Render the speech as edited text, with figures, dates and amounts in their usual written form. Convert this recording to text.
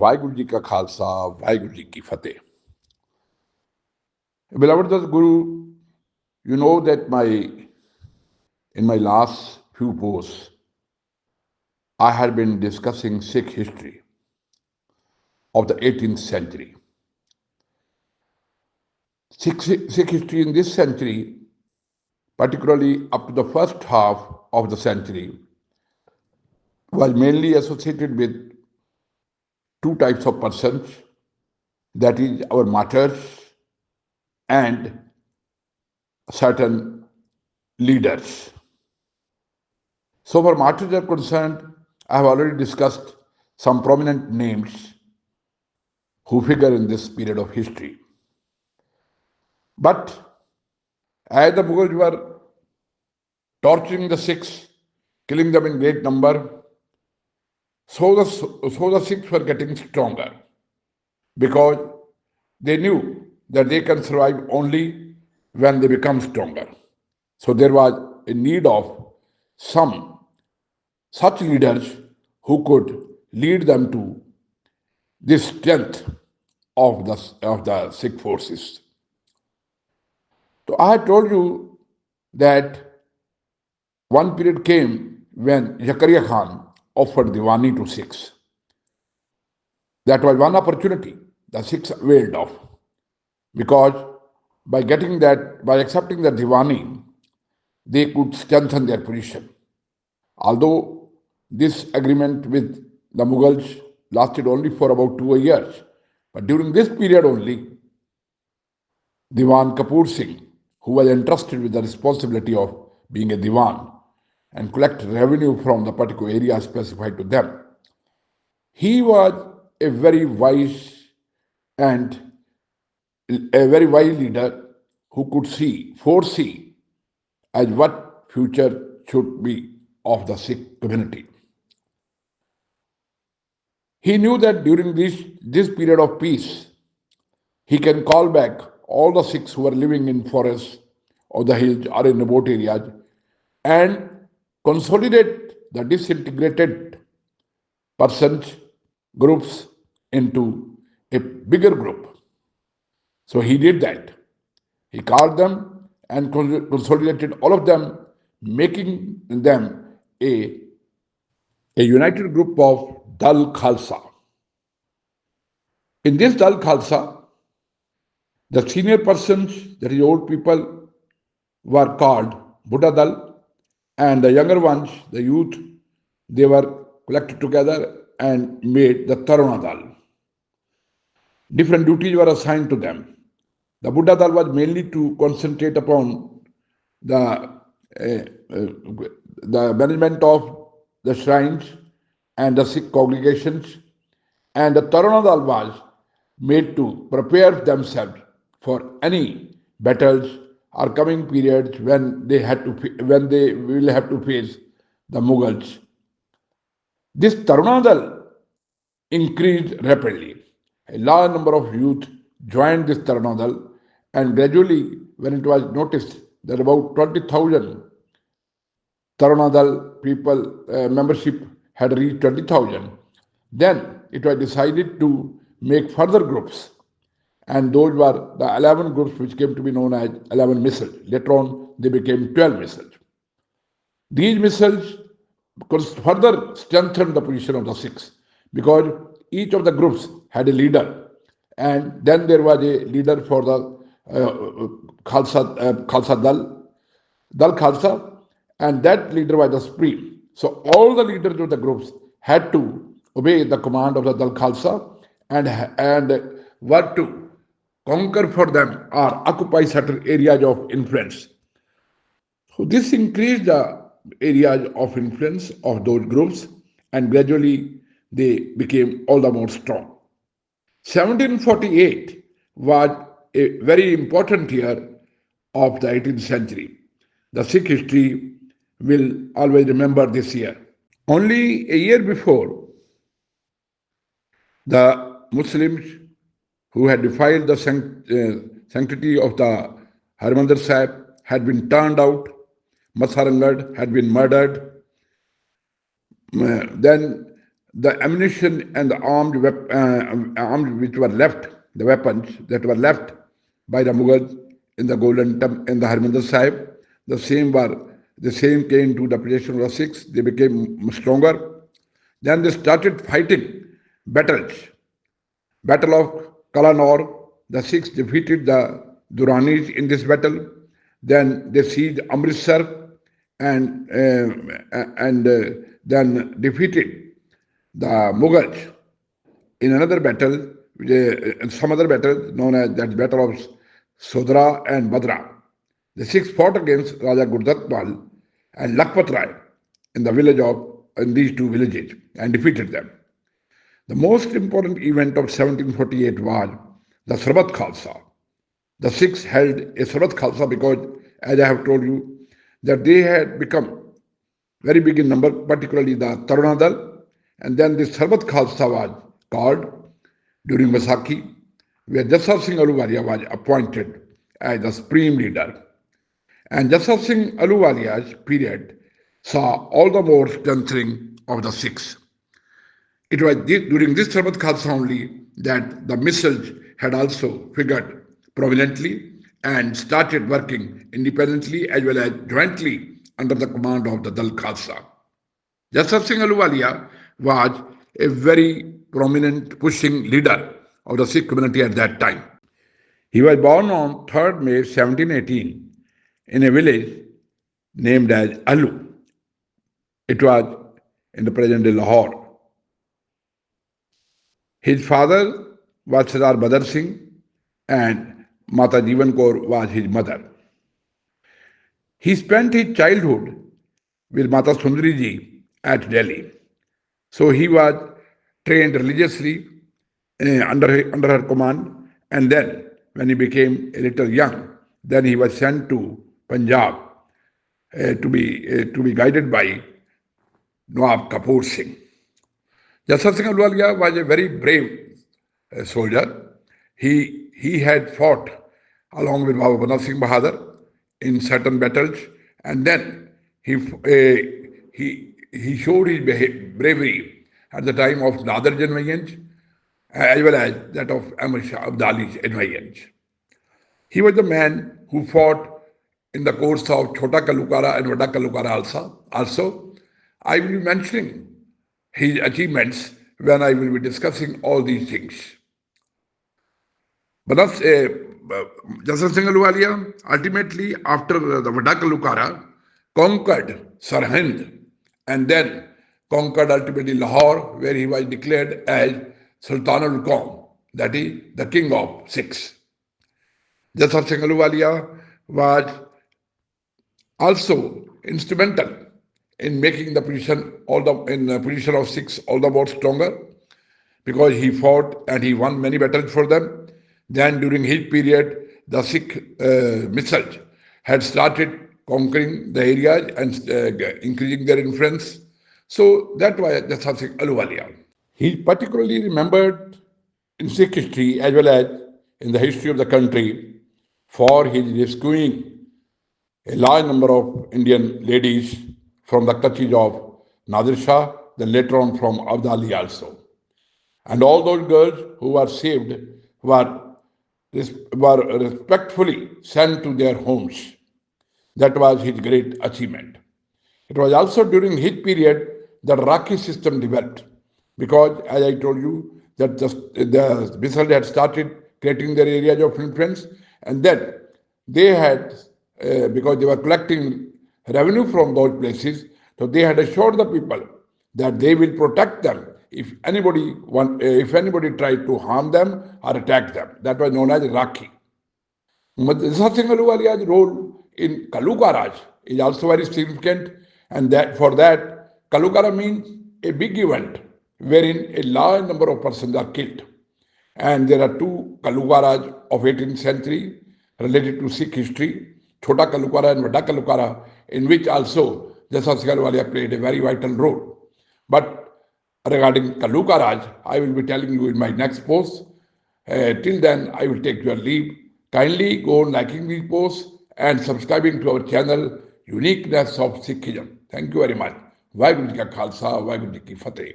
वाहिगुरु जी का खालसा, वाहिगुरु जी की फतेह. Beloved Guru, you know that in my last few posts, I had been discussing Sikh history of the 18th century. Sikh history in this century, particularly up to the first half of the century, was mainly associated with two types of persons, that is, our martyrs and certain leaders. So, far martyrs are concerned, I have already discussed some prominent names who figure in this period of history. But as the Mughals were torturing the Sikhs, killing them in great number, so the Sikhs were getting stronger because they knew that they can survive only when they become stronger. So there was a need of some such leaders who could lead them to this strength of the Sikh forces. So I had told you that one period came when Zakaria Khan offered Diwani to Sikhs. That was one opportunity the Sikhs availed of, because by accepting the Diwani, they could strengthen their position. Although this agreement with the Mughals lasted only for about 2 years, but during this period only, Diwan Kapoor Singh, who was entrusted with the responsibility of being a Diwan and collect revenue from the particular area specified to them, he was a very wise and a very wise leader who could foresee as what future should be of the Sikh community. He knew that during this period of peace, he can call back all the Sikhs who are living in forests or the hills or in remote areas and consolidate the disintegrated persons, groups into a bigger group. So he did that. He called them and consolidated all of them, making them a united group of Dal Khalsa. In this Dal Khalsa, the senior persons, that is old people, were called Buddha Dal, and the younger ones, the youth, they were collected together and made the Taruna Dal. Different duties were assigned to them. The Buddha Dal was mainly to concentrate upon the management of the shrines and the Sikh congregations, and the Taruna Dal was made to prepare themselves for any battles or coming periods when they will have to face the Mughals. This Taruna Dal increased rapidly. A large number of youth joined this Taruna Dal, and gradually, when it was noticed that about 20,000 Taruna Dal people membership had reached 20,000, then it was decided to make further groups, and those were the 11 groups which came to be known as 11 missiles. Later on, they became 12 missiles. These missiles further strengthened the position of the Sikhs because each of the groups had a leader, and then there was a leader for the Khalsa Dal Khalsa, and that leader was the supreme. So all the leaders of the groups had to obey the command of the Dal Khalsa and were to conquer for them or occupy certain areas of influence. So this increased the areas of influence of those groups, and gradually they became all the more strong. 1748 was a very important year of the 18th century. The Sikh history will always remember this year. Only a year before, the Muslims who had defiled the sanctity of the Harmandir Sahib had been turned out, Masarangad had been murdered. Then the ammunition and the armed which were left, the weapons that were left by the Mughals in the in the Harmandir Sahib, the same came to the possession of the Sikhs. They became stronger. Then they started fighting battles. Battle of Kalanor, the Sikhs defeated the Duranis in this battle. Then they seized Amritsar and then defeated the Mughals in another battle, some other battle known as that Battle of Sodra and Badra. The Sikhs fought against Raja Gurdatpal and Lakhpat Rai in these two villages and defeated them. The most important event of 1748 was the Sarbat Khalsa. The Sikhs held a Sarbat Khalsa because, as I have told you, that they had become very big in number, particularly the Tarunadal, and then this Sarbat Khalsa was called during Vaisakhi, where Jassa Singh Ahluwalia was appointed as the supreme leader. And Jassa Singh Ahluwalia's period saw all the more strengthening of the Sikhs. It was during this Sarbat Khalsa only that the missiles had also figured prominently and started working independently as well as jointly under the command of the Dal Khalsa. Jassa Singh Ahluwalia was a very prominent pushing leader of the Sikh community at that time. He was born on 3rd May 1718 in a village named as Ahlu. It was in the present-day Lahore. His father was Sardar Badar Singh and Mata Jivan Kaur was his mother. He spent his childhood with Mata Sundari ji at Delhi. So he was trained religiously under her command, and then when he became a little young, then he was sent to Punjab to be guided by Nawab Kapoor Singh. Jassa Singh Ahluwalia was a very brave soldier. He had fought along with Baba Bana Singh Bahadur in certain battles, and then he showed his bravery at the time of Nader's invasions as well as that of Ahmad Shah Abdali's invasions. He was the man who fought in the course of Chota Kalukara and Vada Kalukara also. I will be mentioning his achievements when I will be discussing all these things. Jassa Singh Ahluwalia ultimately, after the Vada Kalukara, conquered Sarhind and then conquered ultimately Lahore, where he was declared as Sultan al-Qaum, that is, the king of Sikhs. Jassa Singh Ahluwalia was also instrumental in making the position of Sikhs all the more stronger, because he fought and he won many battles for them. Then during his period, the Sikh missiles had started conquering the areas and increasing their influence. So that was Jassa Singh Ahluwalia. He is particularly remembered in Sikh history as well as in the history of the country for his rescuing a large number of Indian ladies from the clutches of Nadir Shah, then later on from Abdali also. And all those girls who were saved were respectfully sent to their homes. That was his great achievement. It was also during his period that Rakhi system developed, because as I told you that the Bisal had started creating their areas of influence, and then they had, because they were collecting revenue from those places, so they had assured the people that they will protect them if anybody tried to harm them or attack them. That was known as Rakhi. Jassa Singh Ahluwalia's role in Kalukara is also very significant, and that for that, Kalukara means a big event wherein a large number of persons are killed. And there are two Kalukaras of 18th century related to Sikh history, Chota Kalukara and Vada Kalukara, in which also Jassa Singh Ahluwalia played a very vital role. But regarding Kalukara, I will be telling you in my next post. Till then, I will take your leave. Kindly go on liking these posts and subscribing to our channel, Uniqueness of Sikhism. Thank you very much. Vaheguru Ji Ka Khalsa, Vaheguru Ji Ki Fateh.